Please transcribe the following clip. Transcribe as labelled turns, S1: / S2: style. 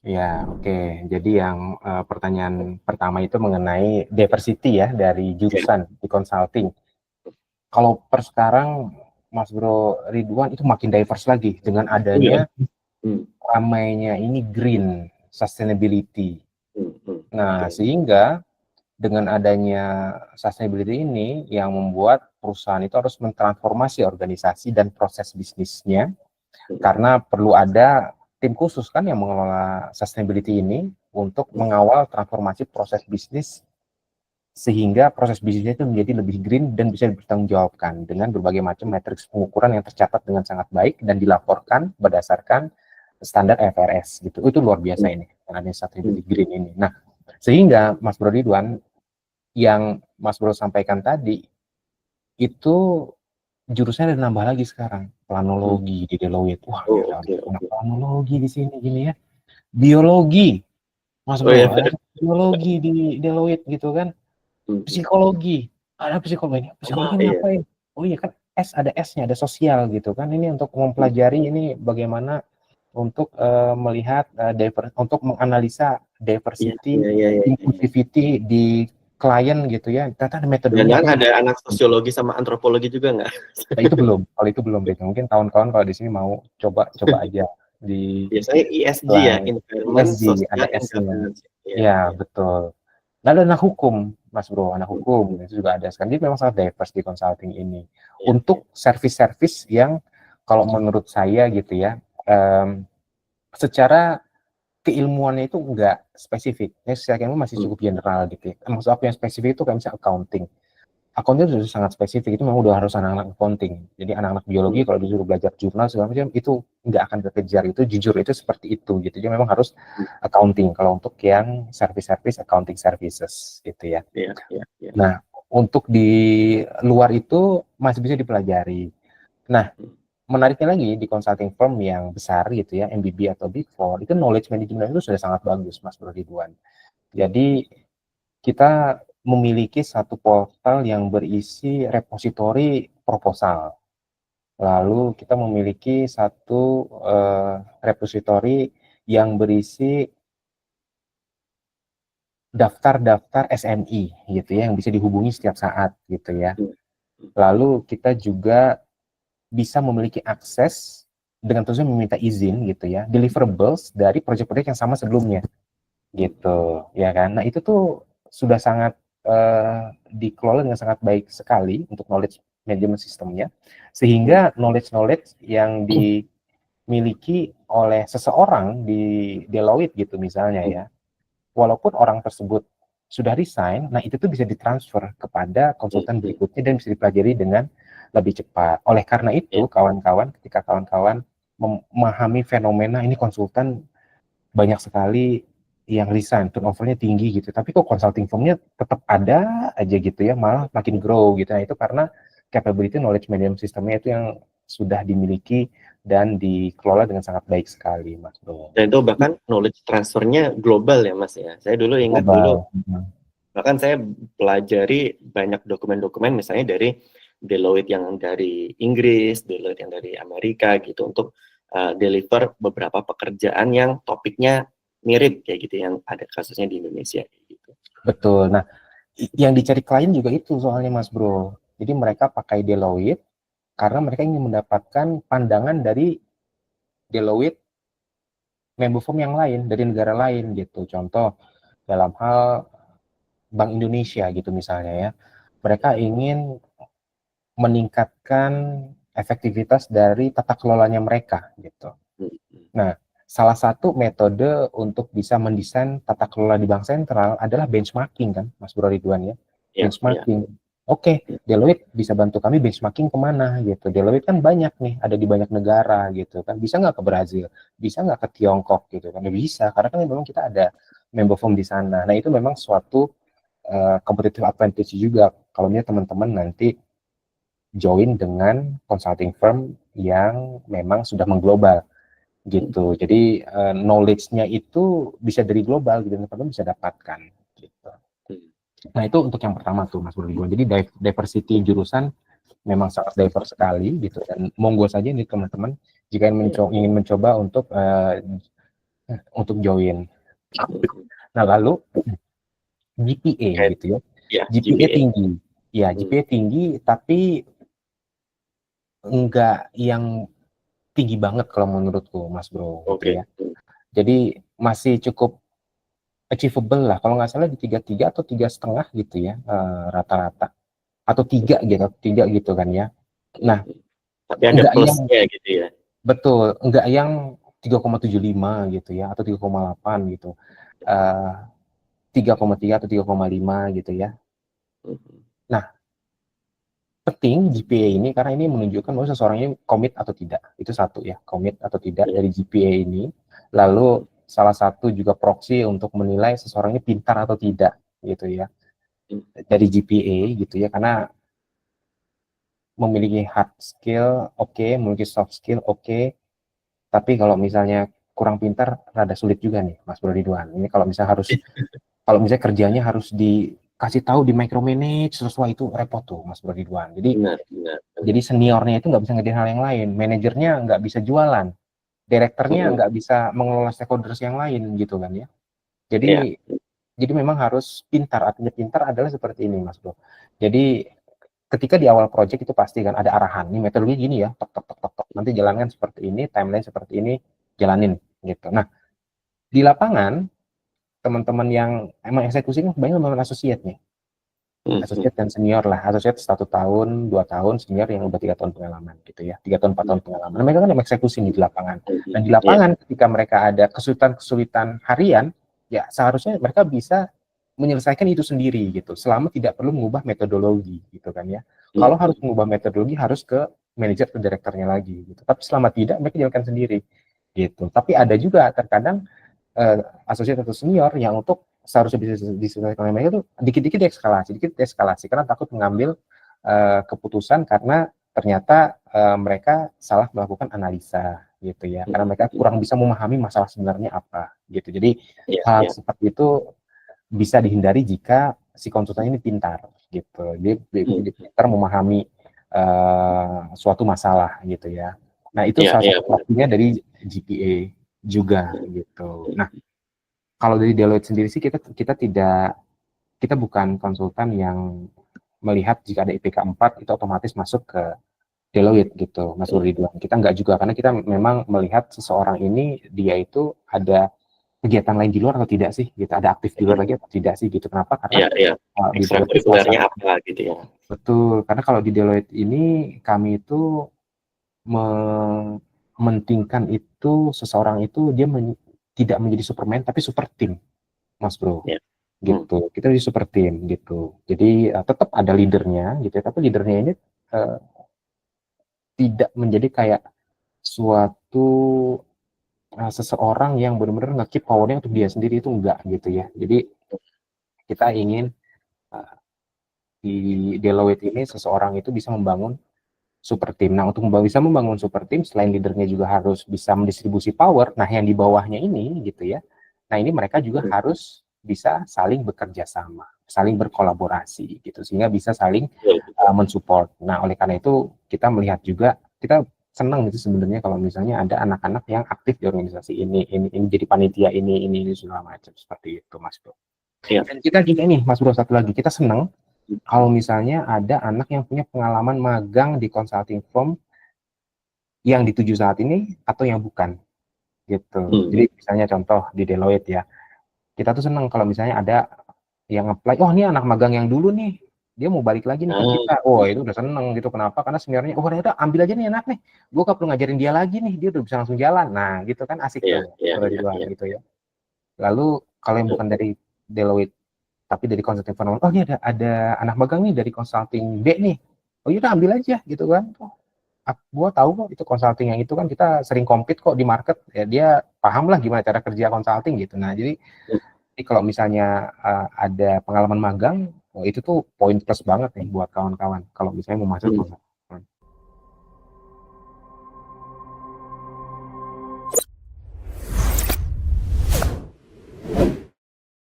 S1: Ya, oke. Jadi yang pertanyaan pertama itu mengenai diversity ya dari
S2: Ya.
S1: jurusan di consulting. Kalau per sekarang, Mas Bro Ridwan itu makin diverse lagi dengan
S2: Oh ya.
S1: adanya
S2: Hmm,
S1: ramainya ini green sustainability. Nah,
S2: oke.
S1: sehingga dengan adanya sustainability ini yang membuat perusahaan itu harus mentransformasi organisasi dan proses bisnisnya
S2: Hmm,
S1: karena perlu ada tim khusus kan yang mengelola sustainability ini untuk
S2: hmm,
S1: mengawal transformasi proses bisnis sehingga proses bisnisnya itu menjadi lebih green dan bisa dipertanggungjawabkan dengan berbagai macam matriks pengukuran yang tercatat dengan sangat baik dan dilaporkan berdasarkan standar FRS gitu. Itu luar biasa
S2: hmm,
S1: ini, yang ada
S2: hmm,
S1: sustainability green ini. Nah, sehingga Mas Bro Ridwan yang Mas Bro sampaikan tadi itu jurusannya ada nambah lagi sekarang,
S2: hmm.
S1: planologi di Deloitte. Wah,
S2: Oh,
S1: gila,
S2: oke,
S1: anak
S2: oke.
S1: planologi di sini gini ya. Biologi, Mas
S2: Oh ya.
S1: Bro, ada biologi di Deloitte gitu kan.
S2: Hmm, hmm.
S1: Psikologi, ada psikologi.
S2: Ah,
S1: Psikologi
S2: iya.
S1: ngapain? Oh iya kan ada S-nya, ada sosial gitu kan. Ini untuk mempelajari ini bagaimana untuk melihat untuk menganalisa
S2: Iya,
S1: diversity,
S2: iya, iya, iya, iya.
S1: inclusivity di klien gitu ya. Ternyata ada metodenya
S2: Jangan-jangan
S1: tuh.
S2: ada anak sosiologi sama antropologi juga nggak?
S1: Nah, itu belum. Kalau itu belum, Bek. Mungkin kawan-kawan kalau di sini mau coba aja di
S2: Biasanya ESG ya,
S1: line
S2: Environment,
S1: ESG
S2: Social,
S1: ada
S2: and
S1: S-nya.
S2: Governance. Iya,
S1: Ya,
S2: iya.
S1: betul. Lalu anak hukum, Mas Bro, anak
S2: Hmm,
S1: hukum
S2: hmm.
S1: itu juga ada. Sekarang jadi memang sangat diverse di consulting ini.
S2: Iya, iya.
S1: Untuk service-service yang kalau menurut saya gitu ya, secara keilmuannya itu enggak spesifik. Ya, secara ilmu masih
S2: Hmm,
S1: cukup general gitu ya. Maksud aku yang spesifik itu kayak misalnya accounting. Accounting itu sudah sangat spesifik, itu memang udah harus anak-anak accounting. Jadi anak-anak biologi
S2: hmm,
S1: kalau disuruh belajar jurnal segala macam itu nggak akan kekejar, itu jujur itu seperti itu gitu. Jadi memang harus
S2: hmm.
S1: accounting kalau untuk yang service-service accounting services gitu ya.
S2: Iya, iya, iya.
S1: Nah, untuk di luar itu masih bisa dipelajari. Nah,
S2: Hmm,
S1: menariknya lagi di consulting firm yang besar gitu ya, MBB atau Big Four, itu knowledge management itu sudah sangat bagus, Mas Bro Ridwan.
S2: hmm,
S1: Jadi kita memiliki satu portal yang berisi repositori proposal. Lalu kita memiliki satu repositori yang berisi daftar-daftar SMI gitu ya yang bisa dihubungi setiap saat gitu ya.
S2: hmm, hmm,
S1: Lalu kita juga bisa memiliki akses dengan terusnya meminta izin gitu ya, deliverables dari proyek-proyek yang sama sebelumnya
S2: hmm,
S1: gitu ya kan. Nah itu tuh sudah sangat dikelola dengan sangat baik sekali untuk knowledge management sistemnya,
S2: hmm,
S1: sehingga knowledge yang dimiliki oleh seseorang di Deloitte gitu misalnya
S2: hmm,
S1: ya, walaupun orang tersebut sudah resign, nah itu tuh bisa ditransfer kepada
S2: hmm,
S1: konsultan
S2: hmm.
S1: berikutnya dan bisa dipelajari dengan lebih cepat. Oleh karena
S2: Iya.
S1: itu, kawan-kawan, ketika kawan-kawan memahami fenomena ini konsultan banyak sekali yang resign, turnovernya tinggi gitu. Tapi kok consulting firmnya tetap ada aja gitu ya, malah makin grow gitu. Nah itu karena capability knowledge management sistemnya itu yang sudah dimiliki dan dikelola dengan sangat baik sekali, Mas Bro.
S2: Dan itu bahkan knowledge transfernya global ya Mas ya. Saya dulu ingat dulu,
S1: Global.
S2: bahkan saya pelajari banyak dokumen-dokumen misalnya dari Deloitte yang dari Inggris, Deloitte yang dari Amerika gitu untuk deliver beberapa pekerjaan yang topiknya mirip kayak gitu yang ada kasusnya di Indonesia gitu.
S1: Betul. Nah, yang dicari klien juga itu soalnya Mas Bro. Jadi mereka pakai Deloitte karena mereka ingin mendapatkan pandangan dari Deloitte member firm yang lain dari negara lain gitu. Contoh dalam hal Bank Indonesia gitu misalnya ya. Mereka ingin meningkatkan efektivitas dari tata kelolanya mereka gitu.
S2: Hmm, hmm.
S1: Nah, salah satu metode untuk bisa mendesain tata kelola di bank sentral adalah benchmarking kan, Mas Bro Ridwan ya.
S2: Ya, ya.
S1: Benchmarking. Oke, Deloitte bisa bantu kami benchmarking kemana gitu. Deloitte kan banyak nih, ada di banyak negara gitu kan. Bisa nggak ke Brazil? Bisa nggak ke Tiongkok gitu kan? Ya bisa, karena kan memang kita ada member firm di sana. Nah itu memang suatu competitive advantage juga kalau teman-teman nanti join dengan consulting firm yang memang sudah mengglobal
S2: Hmm,
S1: gitu. Jadi knowledge-nya itu bisa dari global gitu, teman-teman bisa dapatkan gitu.
S2: hmm,
S1: Nah itu untuk yang pertama tuh Mas Bro. Jadi diversity jurusan memang sangat diverse sekali gitu dan monggo saja nih teman-teman jika
S2: ya.
S1: ingin mencoba untuk untuk join.
S2: Hmm.
S1: Nah, lalu GPA
S2: Kayak,
S1: gitu ya.
S2: ya,
S1: GPA
S2: GPA.
S1: tinggi. Ya,
S2: Hmm.
S1: GPA tinggi tapi enggak yang tinggi banget kalau menurutku, Mas Bro, gitu
S2: Oke.
S1: ya. Jadi masih cukup achievable lah. Kalau nggak salah di 33 atau 3,5 gitu ya, rata-rata. Atau 3 gitu, 3 gitu kan ya. Nah,
S2: Tapi ada
S1: enggak yang
S2: plusnya gitu ya.
S1: betul, enggak yang 3,75 gitu ya, atau 3,8 gitu. Eh 3,3 atau 3,5 gitu ya.
S2: Hmm.
S1: Nah, penting GPA ini karena ini menunjukkan bahwa seseorang ini komit atau tidak. Itu satu ya, komit atau tidak
S2: Ya.
S1: dari GPA ini. Lalu salah satu juga proksi untuk menilai seseorang ini pintar atau tidak gitu ya.
S2: Hmm.
S1: Dari GPA gitu ya, karena memiliki hard skill oke, memiliki soft skill oke, tapi kalau misalnya kurang pintar rada sulit juga nih Mas Bro Ridwan. Ini kalau misalnya kerjanya harus dikasih tahu di micromanage sesuai itu repot tuh Mas Bro Ridwan. Jadi
S2: Benar, benar, benar.
S1: Jadi seniornya itu nggak bisa ngerjain hal yang lain, manajernya nggak bisa jualan, direkturnya
S2: Hmm.
S1: nggak bisa mengelola stakeholders yang lain gitu kan ya.
S2: Ya.
S1: Jadi memang harus pintar, artinya pintar adalah seperti ini Mas Bro. Jadi ketika di awal project itu pasti kan ada arahan, nih metodologi gini ya, tok tok tok tok tok, nanti jalankan seperti ini, timeline seperti ini, jalanin gitu. Nah di lapangan teman-teman yang emang eksekusi kan banyak teman asosiat nih,
S2: Hmm.
S1: asosiat dan senior lah, asosiat 1 tahun 2 tahun, senior yang udah 3 tahun pengalaman gitu ya, 3 tahun 4 tahun pengalaman. Mereka kan yang eksekusi di lapangan, dan di
S2: Ya.
S1: lapangan ketika mereka ada kesulitan harian ya seharusnya mereka bisa menyelesaikan itu sendiri gitu selama tidak perlu mengubah metodologi gitu kan ya. Kalau harus
S2: Hmm.
S1: mengubah metodologi harus ke manajer atau direkturnya lagi gitu, tapi selama tidak mereka jalankan sendiri gitu. Tapi ada juga terkadang asosiat atau senior yang untuk seharusnya bisa diselesaikan oleh mereka itu dikit-dikit deeskalasi karena takut mengambil keputusan karena ternyata mereka salah melakukan analisa gitu ya, karena mereka kurang bisa memahami masalah sebenarnya apa gitu. Jadi
S2: Ya,
S1: hal
S2: ya.
S1: seperti itu bisa dihindari jika si konsultan ini pintar gitu, dia
S2: Hmm.
S1: pintar memahami suatu masalah gitu ya. Nah itu
S2: Ya,
S1: salah
S2: ya,
S1: satu
S2: benar.
S1: faktornya dari GPA juga gitu. Nah kalau dari Deloitte sendiri sih kita bukan konsultan yang melihat jika ada IPK 4 itu otomatis masuk ke Deloitte gitu, Mas Ridwan. Kita enggak juga karena kita memang melihat seseorang ini dia itu ada kegiatan lain di luar atau tidak sih, gitu. Ada aktif di luar lagi atau tidak sih gitu. Kenapa? Karena
S2: Iya, iya.
S1: di Deloitte salah
S2: Ekstrakurikulernya
S1: satu
S2: apa gitu ya.
S1: betul, karena kalau di Deloitte ini kami itu mementingkan itu seseorang itu dia tidak menjadi Superman tapi super team, Mas Bro.
S2: Ya. Hmm.
S1: Gitu. Kita di super team gitu. Jadi tetap ada leadernya gitu ya, tapi leadernya ini uh, tidak menjadi kayak suatu seseorang yang benar-benar nge-keep powernya untuk dia sendiri, itu enggak gitu ya. Jadi kita ingin uh, di Deloitte ini seseorang itu bisa membangun super team. Nah, untuk bisa membangun super team, selain leadernya juga harus bisa mendistribusi power. Nah, yang di bawahnya ini gitu ya. Nah, ini mereka juga harus bisa saling bekerja sama, saling berkolaborasi gitu, sehingga bisa saling
S2: Betul, betul.
S1: mensupport. Nah, oleh karena itu kita melihat juga, kita senang gitu sebenarnya kalau misalnya ada anak-anak yang aktif di organisasi ini jadi panitia ini segala macam seperti itu, Mas Bro.
S2: Ya.
S1: Dan kita juga nih, Mas Bro, satu lagi, kita senang kalau misalnya ada anak yang punya pengalaman magang di consulting firm yang dituju saat ini atau yang bukan gitu. Jadi misalnya contoh di Deloitte ya, kita tuh senang kalau misalnya ada yang apply, oh ini anak magang yang dulu nih, dia mau balik lagi nih ke kita. Oh itu udah seneng gitu. Kenapa? Karena seniornya, oh udah ambil aja nih anak nih, gue gak perlu ngajarin dia lagi nih, dia udah bisa langsung jalan. Nah gitu kan asik
S2: Ya,
S1: tuh
S2: ya,
S1: dari
S2: ya,
S1: luar
S2: ya.
S1: gitu ya. Lalu kalau yang bukan dari Deloitte tapi dari consulting firm, oh ini ada anak magang nih dari consulting B nih, oh yaudah ambil aja gitu kan. Oh, gua tahu kok itu consulting yang itu kan kita sering compete kok di market ya, dia paham lah gimana cara kerja consulting gitu. Nah jadi kalau misalnya ada pengalaman magang, oh, itu tuh poin plus banget nih buat kawan-kawan kalau misalnya mau masuk